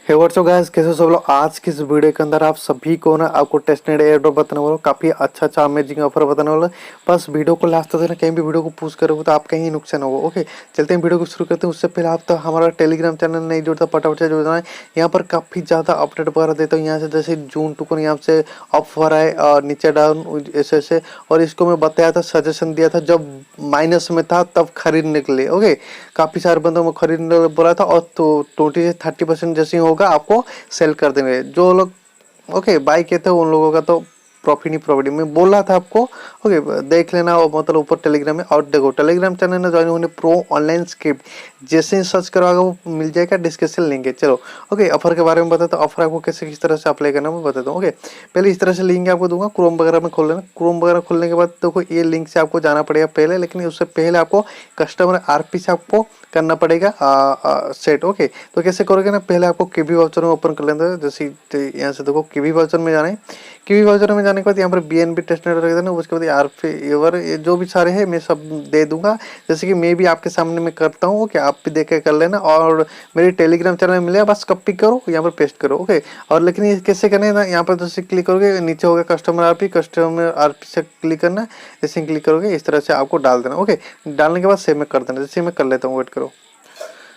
हे WhatsApp guys, कैसे हो सब लोग। आज की इस वीडियो के अंदर आप सभी को ना आपको टेस्टनेट एयर ड्रॉप बताने वाला हूं। काफी अच्छा अमेजिंग ऑफर बताने वाला हूं। बस वीडियो को लास्ट तक देना, कहीं भी वीडियो को पुश करोगे तो आपका ही नुकसान होगा। ओके, चलते हैं वीडियो को शुरू करते हैं। उससे पहले आप तो हमारा टेलीग्राम चैनल नहीं जुड़ता, फटाफट से जुड़ना है। यहाँ पर काफी ज्यादा अपडेट वगैरह देता हूँ। यहाँ से जैसे जून टू को यहाँ से ऑफर आए और नीचे डाउन ऐसे, और इसको मैं बताया था, सजेशन दिया था जब माइनस में था तब खरीदने के लिए। ओके, काफी सारे बंदों में खरीदने बोला था, और तो 20 से 30% जैसे ही होगा आपको सेल कर देंगे। जो लोग ओके बाई किए थे उन लोगों का तो प्रॉफिट ही प्रॉफिट। मैं बोल रहा था आपको, ओके देख लेना। और मतलब ऊपर टेलीग्राम में, और देखो टेलीग्राम चैनल में ज्वाइन होने प्रो ऑनलाइन स्क्रिप्ट जैसे ही सर्च करवाओगे वो मिल जाएगा, डिस्क्रिप्शन लिंक है। चलो ओके, ऑफर के बारे में बताता हूँ। ऑफर आपको कैसे किस तरह से अप्लाई करना मैं बताता हूँ। ओके, पहले इस तरह से लिंक आपको दूंगा, क्रोम वगैरह में खोल लेना। क्रोम वगैरह खोलने के बाद देखो ये लिंक से आपको जाना पड़ेगा पहले, लेकिन उससे पहले आपको कस्टमर आरपी से आपको करना पड़ेगा सेट। ओके, तो कैसे करोगे ना, पहले आपको कीवी वाउचर में ओपन कर लेना है। जैसे यहाँ से देखो कीवी वाउचर में जाना है। कीवी वाउचर में जाने के बाद यहाँ पर बीएनबी टेस्टनेट रख देना। उसके बाद आरपी एवर ये जो भी सारे हैं मैं सब दे दूंगा। जैसे कि मैं भी आपके सामने में करता हूँ। ओके, आप भी देख के कर लेना, और मेरे टेलीग्राम चैनल में मिलेगा, बस कॉपी करो यहाँ पर पेस्ट करो। ओके, और लेकिन ये कैसे करना है ना, यहाँ पर जैसे क्लिक करोगे नीचे होगा कस्टमर आरपी से क्लिक करना है। जैसे क्लिक करोगे इस तरह से आपको डाल देना। ओके, डालने के बाद सेव में कर देना। जैसे मैं कर लेता हूँ, वेट करो।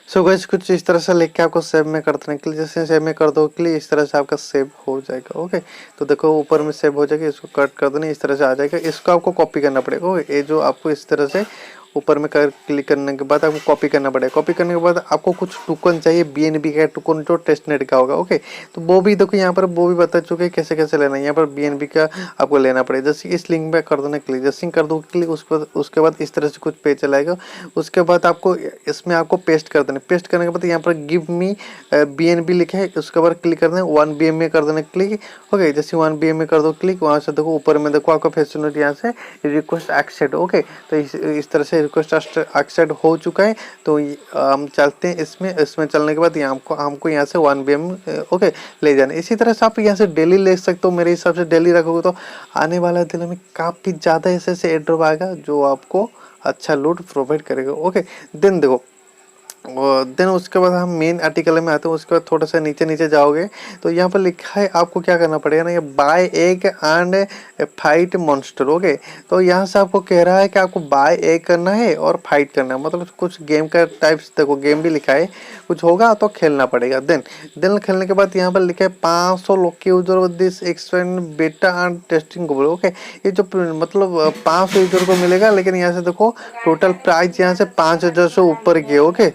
सो गाइस कुछ इस तरह से लेके आपको सेव में कर देने के लिए, जैसे सेव में कर दो क्लिक, इस तरह से आपका सेव हो जाएगा। ओके, तो देखो ऊपर में सेव हो जाएगा, इसको कट कर देना, इस तरह से आ जाएगा। इसको आपको कॉपी करना पड़ेगा। ओके, ये जो आपको इस तरह से ऊपर में कर क्लिक करने के बाद आपको कॉपी करना पड़ेगा। कॉपी करने के बाद आपको कुछ टोकन चाहिए, बीएनबी का टोकन जो टेस्टनेट का होगा। ओके, तो वो भी देखो यहाँ पर वो भी बता चुके हैं कैसे कैसे लेना है। यहाँ पर बीएनबी का आपको लेना पड़ेगा। जैसे इस लिंक पे कर देना क्लिक, जैसे कर दो क्लिक, उसके बाद इस तरह से कुछ पेज चलाएगा। उसके बाद आपको इसमें आपको पेस्ट कर देना। पेस्ट करने के बाद यहाँ पर गिव मी बीएनबी लिखा है, उसके बाद क्लिक कर देना, 1 BM में कर देना क्लिक। ओके, जैसे 1 BM में कर दो क्लिक, वहाँ से देखो ऊपर में देखो आपका फैसिलिटी यहाँ से रिक्वेस्ट एक्सेप्ट। ओके, तो इस तरह से रिक्वेस्ट एक्सेप्ट हो चुका है। तो हम चलते हैं इसमें चलने के बाद यहाँ हमको यहाँ से 1 BM ओके ले जाना। इसी तरह से आप यहाँ से डेली ले सकते हो। मेरे हिसाब से डेली रखोगे तो आने वाले दिनों में काफ़ी ज़्यादा ऐसे एयरड्रॉप आएगा जो आपको अच्छा लूट प्रोवाइड करेगा। ओके, देन देखो, और देन उसके बाद हम मेन आर्टिकल में आते हैं। उसके बाद थोड़ा सा नीचे नीचे जाओगे तो यहाँ पर लिखा है आपको क्या करना पड़ेगा ना, ये buy egg and fight monster. Okay, तो यहाँ से आपको कह रहा है कि आपको बाय एग करना है और फाइट करना है, मतलब कुछ गेम का टाइप्स। देखो गेम भी लिखा है, कुछ होगा तो खेलना पड़ेगा। देन खेलने के बाद यहाँ पर लिखा है 500 लोग यूजर दिस एक्सपेंड बेटा एंड टेस्टिंग गोल। ओके, ये जो मतलब 500 यूजर को मिलेगा, लेकिन यहाँ से देखो टोटल प्राइस यहाँ से 5000 से ऊपर की। ओके,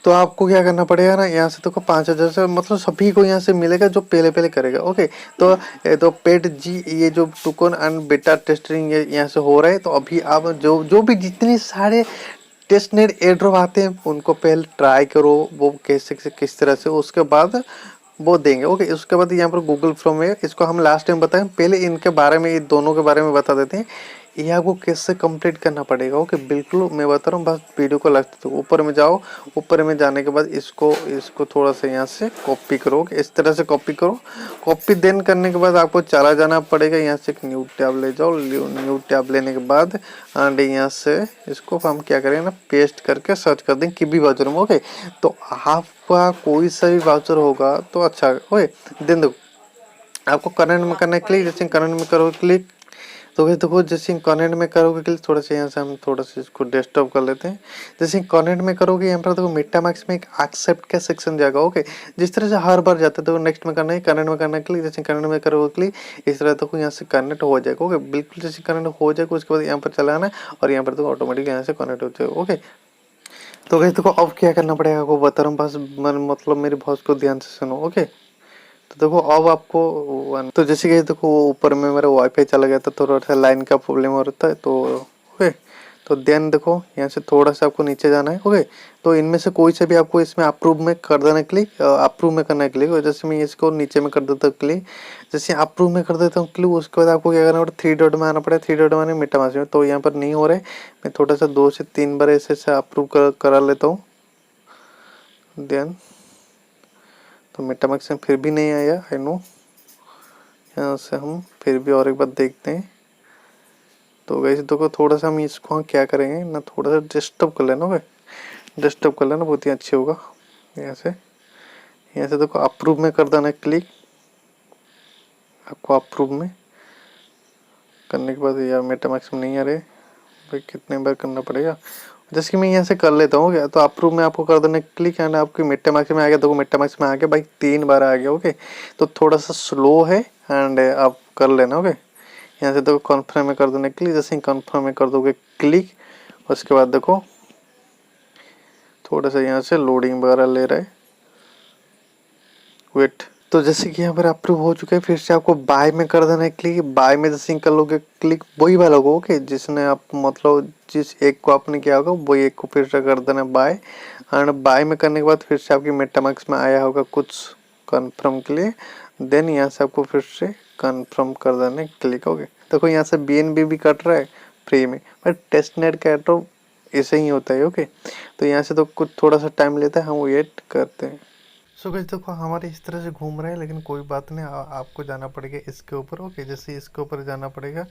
तो आपको क्या करना पड़ेगा ना, यहाँ से तो 5000 से मतलब सभी को यहाँ से मिलेगा जो पहले पहले करेगा। ओके, तो पेट जी ये जो टोकन एंड बेटा टेस्टिंग यहाँ से हो रहा है। तो अभी आप जो भी जितने सारे टेस्टनेट एयरड्रॉप आते हैं उनको पहले ट्राई करो, वो कैसे किस तरह से, उसके बाद वो देंगे। ओके, उसके बाद यहाँ पर गूगल फॉर्म है, इसको हम लास्ट टाइम बताएं। पहले इनके बारे में, ये दोनों के बारे में बता देते हैं। ये आपको कैसे कंप्लीट करना पड़ेगा। ओके, बिल्कुल मैं बता रहा हूँ, बस वीडियो को लास्ट तक ऊपर में जाओ। ऊपर में जाने के बाद इसको थोड़ा सा यहाँ से कॉपी करो, इस तरह से कॉपी करो। कॉपी देन करने के बाद आपको चला जाना पड़ेगा, यहाँ से एक न्यू टैब ले जाओ। न्यू टैब लेने के बाद एंड यहाँ से इसको हम क्या करेंगे ना, पेस्ट करके सर्च कर देंगे किबी वाउचर में। ओके, तो आपका कोई सा भी वाउचर होगा तो अच्छा। ओके, देन देखो आपको करंट में करना है क्लिक। जैसे करंट में करोगे क्लिक तो वैसे देखो, जैसे कनेक्ट में करोगे क्लिक, थोड़ा सा यहाँ से हम थोड़ा सा इसको डेस्कटॉप कर लेते हैं। जैसे कनेक्ट में करोगे यहाँ पर देखो मेटामैक्स में एक एक्सेप्ट का सेक्शन जाएगा। ओके, जिस तरह से हर बार जाते तो नेक्स्ट में करना है, कनेक्ट में करना है क्लिक। जैसे कनेक्ट में करोगे क्लिक, इस तरह देखो यहाँ से कनेक्ट हो जाएगा। ओके, बिल्कुल जैसे कनेक्ट हो जाएगा उसके बाद यहाँ पर चलाना है, और यहाँ पर देखो ऑटोमेटिक यहाँ से कनेक्ट हो जाएगा। ओके, तो वैसे देखो अब क्या करना पड़ेगा आपको बता रहा हूँ, बस मतलब मेरी वॉइस को ध्यान से सुनो। ओके, तो देखो अब आपको तो जैसे कि देखो ऊपर में मेरा वाईफाई चला गया था, थोड़ा सा लाइन का प्रॉब्लम हो रहा था। तो ओके, तो देन देखो यहाँ से थोड़ा सा आपको नीचे जाना है। ओके, तो इनमें से कोई से भी आपको इसमें अप्रूव में कर देना क्लिक, अप्रूव में करना है क्लिक। जैसे मैं इसको नीचे में कर देता हूँ क्लिक, जैसे अप्रूव में कर देता हूँ क्लिक, उसके बाद आपको क्या करना पड़ेगा, 3 डॉट में आना पड़ेगा। 3 डॉट में मेटामास्क में, तो यहाँ पर नहीं हो रहा है, मैं थोड़ा सा 2 से 3 बार ऐसे अप्रूव करा लेता हूँ। देन तो मेटामैक्स में फिर भी नहीं आया, आई नो। यहाँ से हम फिर भी और एक बार देखते हैं। तो वैसे तो थोड़ा सा हम इसको हम क्या करेंगे ना, थोड़ा सा डिस्टर्ब कर लेना। ओके, डिस्टर्ब कर लेना, बहुत ही अच्छी होगा। यहाँ से यहाँ से देखो अप्रूव में कर देना क्लिक। आपको अप्रूव में करने के बाद यार मेटामैक्स में नहीं आ रहे भाई, कितने बार करना पड़ेगा। जैसे कि मैं यहाँ से कर लेता हूँ क्या, तो अप्रूव में आपको कर देना क्लिक एंड आपकी मेटामैक्स में आ गया। देखो मेटामैक्स में आ गया भाई, 3 बार आ गया। ओके, तो थोड़ा सा स्लो है एंड आप कर लेना। ओके, यहाँ से देखो कन्फर्म में कर देना क्लिक। जैसे ही कन्फर्म में कर दोगे क्लिक, उसके बाद देखो थोड़ा सा यहाँ से लोडिंग वगैरह ले रहा है, वेट। तो जैसे कि यहाँ पर अप्रूव हो चुका है, फिर से आपको बाय में कर देना है क्लिक। बाय में जैसे ही कर लोगे क्लिक, वही वाला होगा। ओके, जिसने आप मतलब जिस एक को आपने किया होगा वही एक को फिर से कर देना बाय। एंड बाय में करने के बाद फिर से आपकी मेटामैक्स में आया होगा कुछ कन्फर्म के लिए, देन यहाँ से आपको फिर से कन्फर्म कर देना क्लिक। ओके, देखो यहाँ से BNB भी कट रहा है फ्री में, बट टेस्टनेट का एड्रॉप ऐसे ही होता है। ओके, तो यहाँ से तो कुछ थोड़ा सा टाइम लेता है, हम वेट करते हैं। सो गाइस देखो हमारे इस तरह से घूम रहे हैं, लेकिन कोई बात नहीं, आपको जाना पड़ेगा इसके ऊपर। ओके, जैसे इसके ऊपर जाना पड़ेगा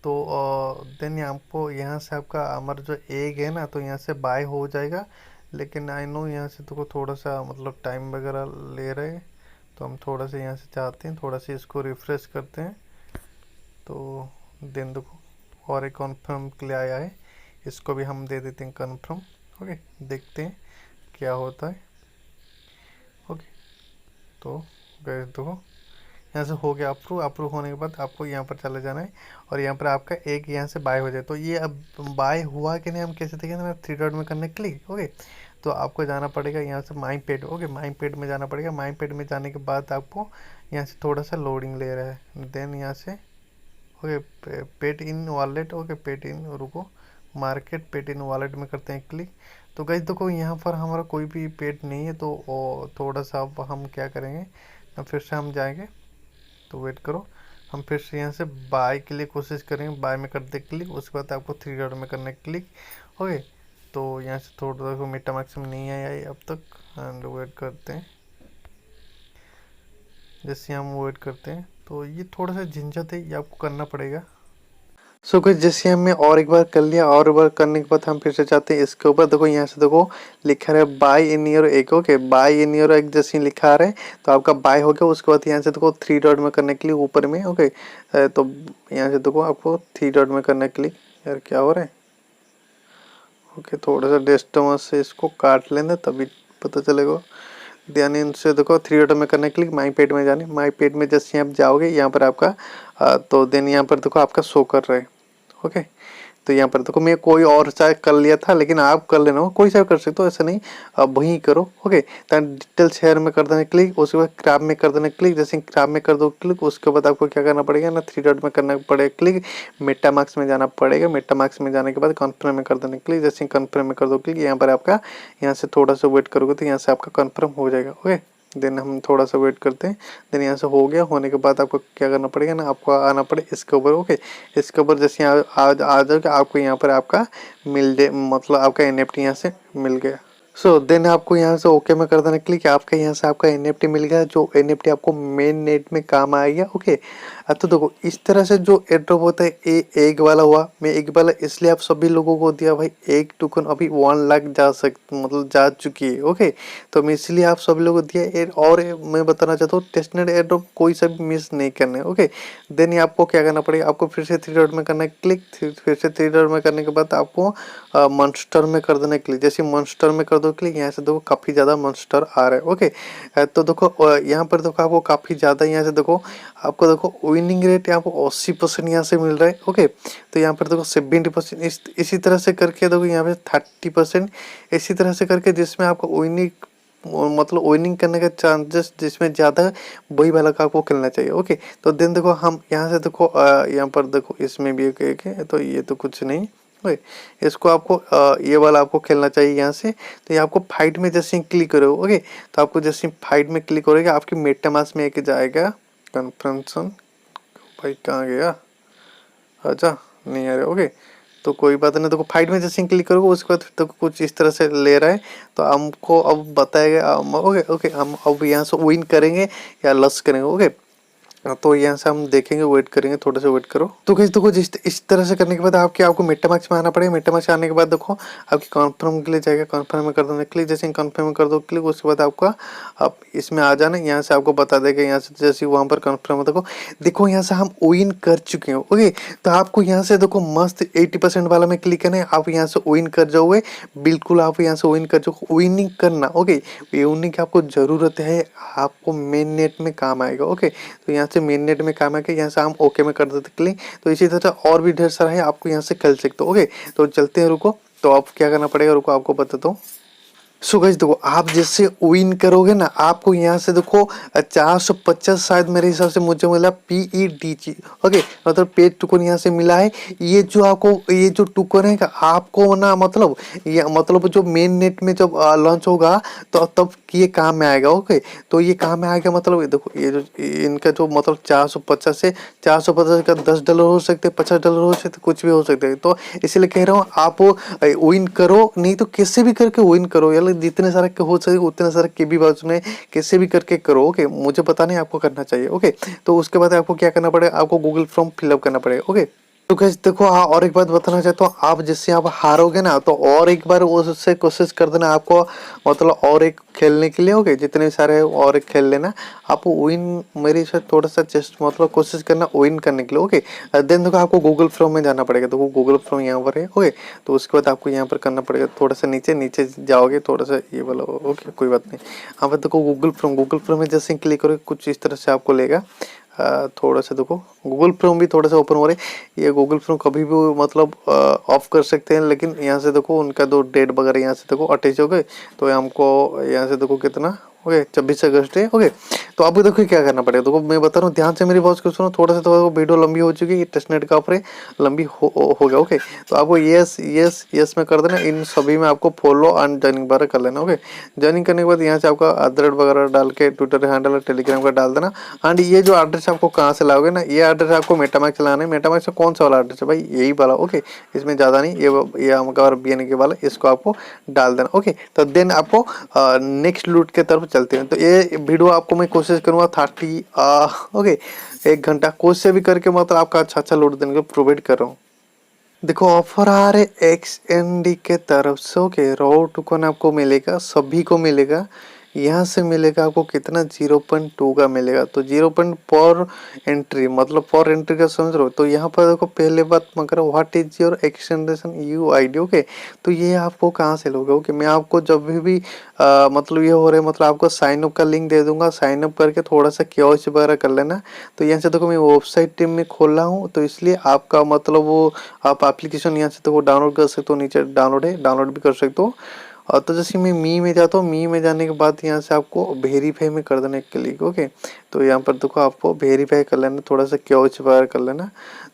तो देन आपको यहाँ से आपका हमारा जो एग है ना, तो यहाँ से बाय हो जाएगा। लेकिन आई नो यहाँ से तो थोड़ा सा मतलब टाइम वगैरह ले रहे हैं, तो हम थोड़ा सा यहाँ से चाहते हैं, थोड़ा सा इसको रिफ्रेश करते हैं। तो देन देखो और एक कन्फर्म के लिए आया है, इसको भी हम दे देते हैं कन्फर्म। ओके, देखते हैं क्या होता है। ओके, तो गए देखो यहाँ से हो गया अप्रूव। अप्रूव होने के बाद आपको यहाँ पर चले जाना है और यहाँ पर आपका एक यहाँ से बाय हो जाए। तो ये अब बाय हुआ कि नहीं हम कैसे देखेंगे, मैं 3 डॉट में करने क्लिक। ओके, तो आपको जाना पड़ेगा यहाँ से माई पेड। ओके, माई पेड में जाना पड़ेगा। माई पेड में जाने के बाद आपको यहाँ से थोड़ा सा लोडिंग ले रहा है, देन यहाँ से okay paid in wallet. Okay, paid in रुको मार्केट, पेड इन वॉलेट में करते हैं क्लिक। तो गाइस देखो यहाँ पर हमारा कोई भी पेड नहीं है, तो थोड़ा सा अब हम क्या करेंगे, फिर से हम जाएंगे। तो वेट करो, हम फिर से यहाँ से बाय के लिए कोशिश करेंगे। बाय में करते क्लिक, उसके बाद आपको 3 डॉट में करना है क्लिक। ओके, तो यहाँ से थोड़ा सा मेटामैक्स में नहीं आया है अब तक, एंड वेट करते हैं। जैसे हम वेट करते हैं, तो ये थोड़ा सा झंझट है, ये आपको करना पड़ेगा। सो गाइस जैसे हमने और एक बार कर लिया, और एक बार करने के बाद हम फिर से चाहते हैं इसके ऊपर। देखो यहाँ से देखो लिखा है buy in your egg. Okay, buy in your egg जैसे लिखा रहा है, तो आपका बाय हो गया। उसके बाद यहाँ से देखो 3 डॉट में करने के लिए ऊपर में। ओके, तो यहाँ से देखो आपको 3 डॉट में करने के लिए, यार क्या हो रहा है। ओके, थोड़ा सा डेस्टोमस से इसको काट लेना तभी पता चलेगा। ध्यान इनसे देखो 3 डॉट में करने के लिए माई पेड में जाने। माई पेड में जैसे आप जाओगे यहाँ पर आपका तो देन यहाँ पर देखो आपका शो कर रहा है। ओके, तो यहाँ पर देखो मैं कोई और चाहे कर लिया था, लेकिन आप कर लेना हो, कोई सा कर सकते हो, ऐसा नहीं, अब वही करो। ओके, तो डिटेल शेयर में कर देना क्लिक, उसके बाद क्रैप में कर देना क्लिक। जैसे क्रैप में कर दो क्लिक, उसके बाद आपको क्या करना पड़ेगा ना, 3 डॉट में करना पड़ेगा क्लिक, मेटामैक्स में जाना पड़ेगा। मेटामैक्स में जाने के बाद कन्फर्म में कर देना क्लिक। जैसे कन्फर्म में कर दो क्लिक, यहाँ पर आपका यहाँ से थोड़ा सा वेट करोगे तो यहाँ से आपका कन्फर्म हो जाएगा। ओके, देन हम थोड़ा सा वेट करते हैं। देन यहाँ से हो गया, होने के बाद आपको क्या करना पड़ेगा ना, आपको आना पड़ेगा इसके ऊपर। ओके, इसके ऊपर जैसे यहाँ आ जाओगे, आपको यहाँ पर आपका मतलब आपका NFT यहाँ से मिल गया। सो देन आपको यहाँ से ओके में कर देना क्लिक। आपका यहाँ से आपका NFT मिल गया, जो NFT आपको मेन नेट में काम आएगा। ओके, तो देखो इस तरह से जो एड्रॉप होता है, एक वाला हुआ, मैं एक वाला इसलिए आप सभी लोगों को दिया भाई, एक टोकन अभी 1 लाख मतलब जा चुकी है। ओके, तो मैं इसलिए आप सभी लोगों को दिया। और मैं बताना चाहता हूँ टेस्टनेट एड्रॉप कोई सा भी मिस नहीं करना है। ओके, देन ये आपको क्या करना पड़ेगा, आपको फिर से 3 डॉट में करना है क्लिक। फिर से 3 डॉट में करने के बाद आपको मॉन्स्टर में कर देना क्लिक। जैसे मॉन्स्टर में कर दो क्लिक, यहाँ से देखो काफ़ी ज़्यादा मॉन्स्टर आ रहा है। ओके, तो देखो यहाँ पर देखो आपको काफ़ी ज़्यादा, यहाँ से देखो आपको देखो विनिंग रेट यहाँ पर 80% यहाँ से मिल रहा है। ओके, तो यहाँ पर देखो 70%, इसी तरह से करके देखो यहाँ पे 30%, इसी तरह से करके जिसमें आपको विनिंग मतलब विनिंग करने का चांसेस जिसमें ज़्यादा, वही वाला का आपको खेलना चाहिए। ओके, तो देन देखो हम यहाँ से देखो यहाँ पर देखो इसमें भी एक है, तो ये तो कुछ नहीं। ओके, इसको आपको ये वाला आपको खेलना चाहिए यहाँ से। तो ये आपको फाइट में जैसे क्लिक करोगे, ओके, तो आपको जैसे फाइट में क्लिक करोगे, आपकी मेटामास्क में एक जाएगा कन्फर्मेशन। भाई कहाँ गया, अच्छा नहीं आ रहा। ओके, तो कोई बात नहीं, देखो फाइट में जैसे क्लिक करोगे उसके बाद तो कुछ इस तरह से ले रहा है, तो हमको अब बताएगा। ओके ओके, हम अब यहाँ से विन करेंगे या लॉस करेंगे। ओके, तो यहाँ से हम देखेंगे, वेट करेंगे, थोड़ा सा वेट करो। तो गाइस देखो जिस इस तरह से करने के बाद आपको मेटामैक्स में आना पड़ेगा। मेटामैक्स आने के बाद देखो आपकी कन्फर्म के लिए जाएगा, कन्फर्म में कर दो क्लिक। जैसे कन्फर्म में कर दो क्लिक, उसके बाद आपका आप इसमें आ जाना। यहाँ से आपको बता देगा, यहाँ से जैसे वहाँ पर कन्फर्म देखो देखो यहाँ से हम विन कर चुके हैं। ओके, तो आपको यहाँ से देखो मस्त 80% वाला में क्लिक करना है, आप यहाँ से विन कर जाओगे। बिल्कुल आप यहाँ से विन कर जाओगे, विनिंग करना। ओके, विनिंग की आपको जरूरत है, आपको मेन नेट में काम आएगा। ओके, तो यहाँ से मेन नेट में काम आएगा, यहाँ से हम ओके में कर देते क्लिक। तो इसी तरह और भी ढेर सारा है, आपको यहाँ से खेल सकते हो। ओके, तो चलते हैं, रुको। तो आप क्या करना पड़ेगा, रुको आपको बताता हूँ। सो गाइस देखो आप जैसे विन करोगे ना, आपको यहाँ से देखो 450 शायद मेरे हिसाब से मुझे मिला PEDG। ओके, मतलब पेड टोकन यहाँ से मिला है। ये जो आपको ये जो टोकन है आपको ना, मतलब ये मतलब जो मेन नेट में जब लॉन्च होगा तो तब ये काम में आएगा। ओके, तो ये काम में आएगा, मतलब देखो ये जो इनका जो मतलब 450 से 450 का $10 हो सकते, $50 हो सकते, कुछ भी हो सकते हैं। तो इसलिए कह रहा हूँ आप विन करो, नहीं तो कैसे भी करके विन करो यार, जितने सारे हो सके उतने सारे के भी बाजू में कैसे भी करके करो। ओके, मुझे पता नहीं आपको करना चाहिए। ओके, तो उसके बाद आपको क्या करना पड़ेगा, आपको गूगल फॉर्म फिलअप करना पड़ेगा। ओके, तो गाइस देखो हाँ, और एक बात बताना चाहता हूँ, आप जैसे आप हारोगे ना तो और एक बार उससे कोशिश कर देना आपको, मतलब और एक खेलने के लिए। ओके, जितने सारे और एक खेल लेना, आप विन मेरे से थोड़ा सा चेस्ट मतलब कोशिश करना विन करने के लिए। ओके, देन देखो आपको गूगल फ्रोम में जाना पड़ेगा। तो गूगल फ्रोम यहाँ पर है। ओके, तो उसके बाद आपको यहाँ पर करना पड़ेगा, थोड़ा सा नीचे नीचे जाओगे, थोड़ा सा ये वाला। ओके, कोई बात नहीं। यहाँ पर देखो गूगल फ्रोम में जैसे क्लिक करोगे कुछ इस तरह से आपको लेगा। थोड़ा सा देखो गूगल फ्रोम भी थोड़ा सा ओपन हो रहा है। ये गूगल फ्रोम कभी भी मतलब ऑफ कर सकते हैं, लेकिन यहाँ से देखो उनका दो डेट वगैरह यहाँ से देखो अटैच हो गए। तो हमको यहाँ से देखो कितना, ओके 26 अगस्त है। ओके, तो आपको देखो क्या करना पड़ेगा। देखो मैं बता रहा हूँ, ध्यान से मेरी बात को सुनो। थोड़ा सा तो वीडियो लंबी हो चुकी है, टेस्टनेट का ऑफर है, लंबी हो गया। ओके, तो आपको यस यस यस में कर देना। इन सभी में आपको फॉलो एंड ज्वाइनिंग वगैरह कर लेना। ओके, ज्वाइनिंग करने के बाद यहाँ से आपका आधार वगैरह डाल के ट्विटर हैंडल और टेलीग्राम का डाल देना। एंड ये जो एड्रेस आपको कहाँ से लाओगे ना, ये एड्रेस आपको मेटामैक्स चलाना है। मेटामैक्स में कौन सा वाला एड्रेस है भाई, यही वाला। ओके, इसमें ज़्यादा नहीं, ये हमारा BNK वाला, इसको आपको डाल देना। ओके, तो देन आपको नेक्स्ट लूट के तरफ चलते हैं। तो ये वीडियो आपको मैं कोशिश करूँगा 30 ओके 1 घंटा कोशिश से भी करके मतलब आपका अच्छा लूट देने को प्रोवाइड कर रहा हूँ। देखो ऑफर आ रहे XND के तरफ से। ओके, रॉ टोकन आपको मिलेगा, सभी को मिलेगा। यहाँ से मिलेगा आपको कितना, 0.2 का मिलेगा। तो 0. पर एंट्री, मतलब पर एंट्री का समझ रहे हो। तो यहाँ पर देखो पहले बात मगर what is your extension UID। Okay, तो ये आपको कहाँ से लोगे। ओके, मैं आपको जब भी मतलब ये हो रहा है, मतलब आपको साइन अप का लिंक दे दूंगा। साइन अप करके थोड़ा सा KYC वगैरह कर लेना। तो यहाँ से देखो मैं वेबसाइट टीम में खोला हूँ, तो इसलिए आपका मतलब वो आप एप्लीकेशन यहाँ से तो डाउनलोड कर सकते हो, नीचे डाउनलोड है, डाउनलोड भी कर सकते हो। और तो जैसे मैं मी में जाता हूँ, मी में जाने के बाद यहाँ से आपको वेरीफाई में कर देना क्लिक। ओके, तो यहाँ पर देखो आपको वेरीफाई कर लेना, थोड़ा सा KYC वगैरह कर लेना।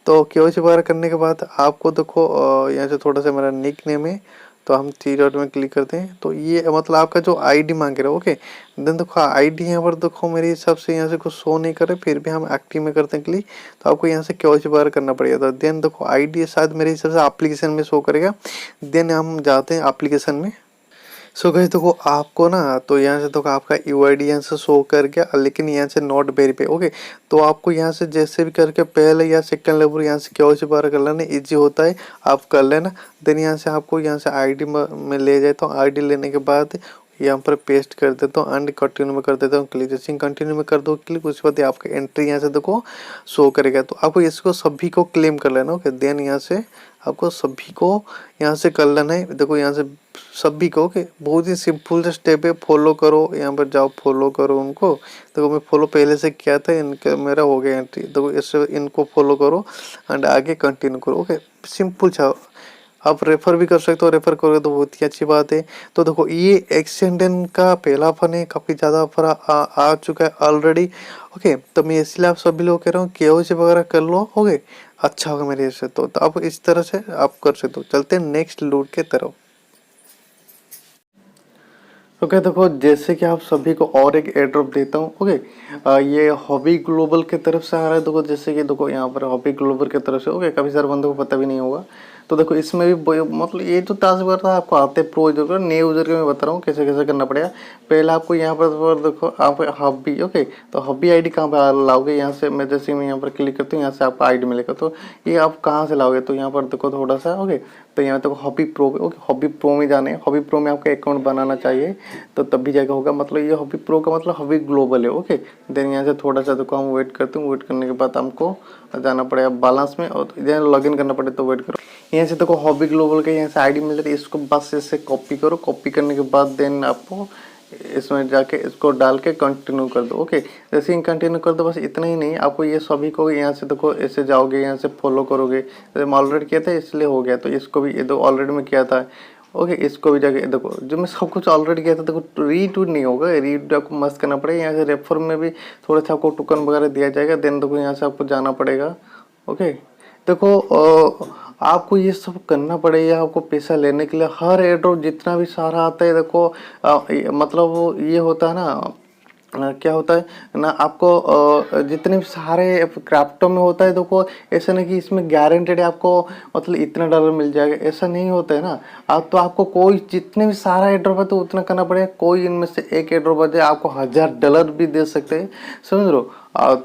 तो KYC वगैरह करने के बाद आपको देखो यहाँ से थोड़ा सा मेरा निक नेम है, तो हम 3 डॉट में क्लिक करते हैं। तो ये मतलब आपका जो ID मांग रहा है। ओके, देन देखो ID यहाँ पर देखो मेरे हिसाब से यहाँ से कुछ शो नहीं करे, फिर भी हम एक्टिव में करते हैं क्लिक। तो आपको यहाँ से KYC वगैरह करना पड़ेगा। तो देन देखो ID शायद मेरे हिसाब से एप्लीकेशन में शो करेगा। देन हम जाते हैं एप्लीकेशन में। सो गाइस देखो आपको ना, तो यहाँ से देखो आपका UID यहाँ से शो कर गया, लेकिन यहाँ से नॉट वेरीफाई। ओके, तो आपको यहाँ से जैसे भी करके पहले या सेकंड लेवल यहाँ से KYC वगैरह कर लेना, इजी होता है, आप कर लेना। देन यहाँ से आपको यहाँ से ID में ले जाए, तो ID लेने के बाद यहाँ पर पेस्ट कर देता हूँ एंड कंटिन्यू में कर देता हूँ क्लिक। जैसे कंटिन्यू में कर दो क्लिक, उसके बाद आपका एंट्री यहाँ से देखो शो करेगा। तो आपको इसको सभी को क्लेम कर लेना। ओके, देन यहाँ से आपको सभी को यहाँ से कर लेना है। देखो यहाँ से सभी को। ओके, बहुत ही सिंपल स्टेप है, फॉलो करो। यहाँ पर जाओ, फॉलो करो उनको। देखो मैं फॉलो पहले से किया था, इनका मेरा हो गया एंट्री। देखो इससे इनको फॉलो करो एंड आगे कंटिन्यू करो। ओके, सिंपल छा। आप रेफर भी कर सकते हो, रेफर करोगे तो बहुत ही अच्छी बात है। तो देखो ये एक्सटेंडन का पहला फन है, काफ़ी ज़्यादा ऑफर आ चुका है ऑलरेडी। ओके, तो मैं इसलिए आप सभी लोग कह रहा हूँ KYC वगैरह कर लो। ओके, अच्छा होगा मेरे से। तो आप इस तरह से आप कर सकते हो। चलते हैं नेक्स्ट लूट के तरफ। ओके, देखो जैसे कि आप सभी को और एक एयर ड्रॉप देता हूँ। ओके, ये हॉबी ग्लोबल के तरफ से आ रहा है। देखो जैसे कि देखो यहाँ पर हॉबी ग्लोबल की तरफ से। ओके, काफ़ी सारे बंदों को पता भी नहीं होगा। तो देखो इसमें भी मतलब ये जो टास्क बार था आपको आते प्रो यूजर को, नए यूजर के मैं बता रहा हूँ कैसे कैसे करना पड़ेगा। पहले आपको यहाँ पर देखो आप हॉबी, ओके, तो हॉबी आईडी कहाँ पर लाओगे, यहाँ से मैं जैसे मैं यहाँ पर क्लिक करती हूँ, यहाँ से आपका आईडी मिलेगा। तो ये आप कहाँ से लाओगे, तो यहाँ पर देखो थोड़ा सा, ओके, तो यहाँ देखो hobby pro, okay, hobby pro में जाने, हॉबी प्रो में आपका अकाउंट बनाना चाहिए, तो तब भी जाएगा होगा। मतलब ये हॉबी प्रो का मतलब हॉबी ग्लोबल है, ओके। देन यहाँ से थोड़ा सा देखो हम वेट करते हैं, वेट करने के बाद हमको जाना पड़ेगा बैलेंस में और यहाँ लॉगिन करना पड़ेगा, तो वेट करो। यहाँ से देखो हॉबी ग्लोबल का यहाँ से आईडी मिल जाती है, इसको बस इससे कॉपी करो, कॉपी करने के बाद देन आपको इसमें जाके इसको डाल के कंटिन्यू कर दो, ओके। जैसे ही कंटिन्यू कर दो, बस इतना ही नहीं, आपको ये सभी को यहाँ से देखो ऐसे जाओगे, यहाँ से फॉलो करोगे, जैसे मैं ऑलरेडी किया था इसलिए हो गया, तो इसको भी ये दो ऑलरेडी मैं किया था, ओके। इसको भी जाके देखो जो मैं सब कुछ ऑलरेडी किया था, देखो रीटूट नहीं होगा, रीट आपको मस्त करना पड़ेगा। यहाँ से रेफर में भी थोड़ा सा आपको टोकन वगैरह दिया जाएगा, देन देखो यहाँ से आपको जाना पड़ेगा, ओके। देखो आपको ये सब करना पड़ेगा, आपको पैसा लेने के लिए हर एड्रॉप जितना भी सारा आता है, देखो मतलब वो ये होता है ना, क्या होता है ना, आपको जितने भी सारे क्राफ्टों में होता है, देखो ऐसा नहीं कि इसमें गारंटेड है आपको मतलब इतना डॉलर मिल जाएगा, ऐसा नहीं होता है ना। आप तो आपको कोई जितने भी सारा एड्रॉप है तो उतना करना पड़ेगा, कोई इनमें से एक एड्रॉप है आपको $1000 भी दे सकते हैं, समझ लो।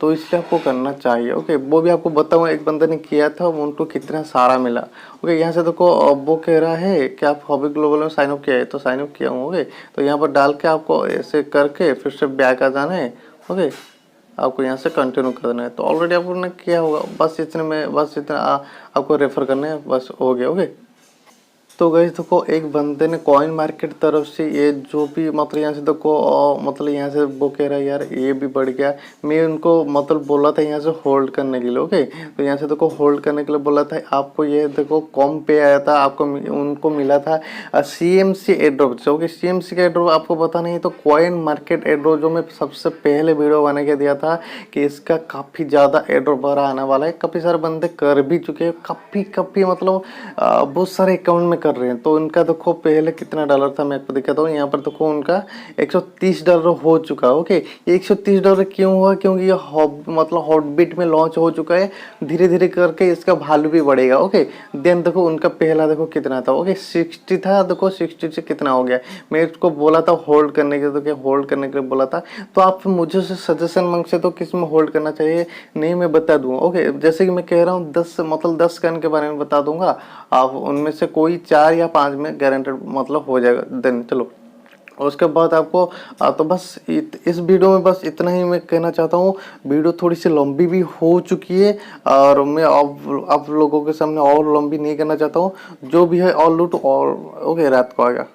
तो इसलिए आपको करना चाहिए, ओके। वो भी आपको बताऊँ, एक बंदे ने किया था, उनको कितना सारा मिला, ओके। यहाँ से देखो वो कह रहा है कि आप हॉबी ग्लोबल में साइन अप किया है, तो साइन अप किया हूँ, ओके। तो यहाँ पर डाल के आपको ऐसे करके फिर से बैक आ जाना है, ओके। आपको यहाँ से कंटिन्यू करना है, तो ऑलरेडी आपने किया होगा, बस इतने में, बस इतना आपको रेफर करना है, बस हो गया, ओके। तो गाइस देखो एक बंदे ने कॉइन मार्केट तरफ से ये जो भी मतलब यहाँ से देखो मतलब यहाँ से वो कह रहा है यार ये भी बढ़ गया, मैं उनको मतलब बोला था यहाँ से होल्ड करने के लिए, ओके। तो यहाँ से देखो होल्ड करने के लिए बोला था, आपको ये देखो कॉम पे आया था, आपको उनको मिला था CMC एड्रॉप से, ओके। CMC का एड्रॉप आपको पता नहीं तो कॉइन मार्केट एड्रॉप जो मैं सबसे पहले वीडियो बना के दिया था कि इसका काफ़ी ज़्यादा एड्रॉप भरा आने वाला है, काफ़ी सारे बंदे कर भी चुके हैं, काफ़ी मतलब बहुत सारे अकाउंट में कर रहे हैं। तो उनका देखो पहले कितना डॉलर था, मैं आपको दिखाता हूँ। यहाँ पर देखो उनका $130 हो चुका है, ओके। ये $130 क्यों हुआ, क्योंकि ये मतलब हॉटबिट में लॉन्च हो चुका है, धीरे धीरे करके इसका वैल्यू भी बढ़ेगा, ओके। देन देखो उनका पहला देखो कितना था, ओके, 60 था, देखो 60 से कितना हो गया। मैं इसको बोला था होल्ड करने के, तो क्या होल्ड करने के लिए बोला था, तो आप मुझे से सजेशन मांग से तो किस में होल्ड करना चाहिए, नहीं मैं बता दूंगा, ओके। जैसे कि मैं कह रहा हूँ 10 कन के बारे में बता दूंगा, आप उनमें से कोई 4 या 5 में गारंटेड मतलब हो जाएगा। देन चलो उसके बाद आपको तो बस इस वीडियो में बस इतना ही मैं कहना चाहता हूँ। वीडियो थोड़ी सी लंबी भी हो चुकी है और मैं अब आप लोगों के सामने और लंबी नहीं करना चाहता हूँ। जो भी है ऑल लूट और ओके रात को आएगा।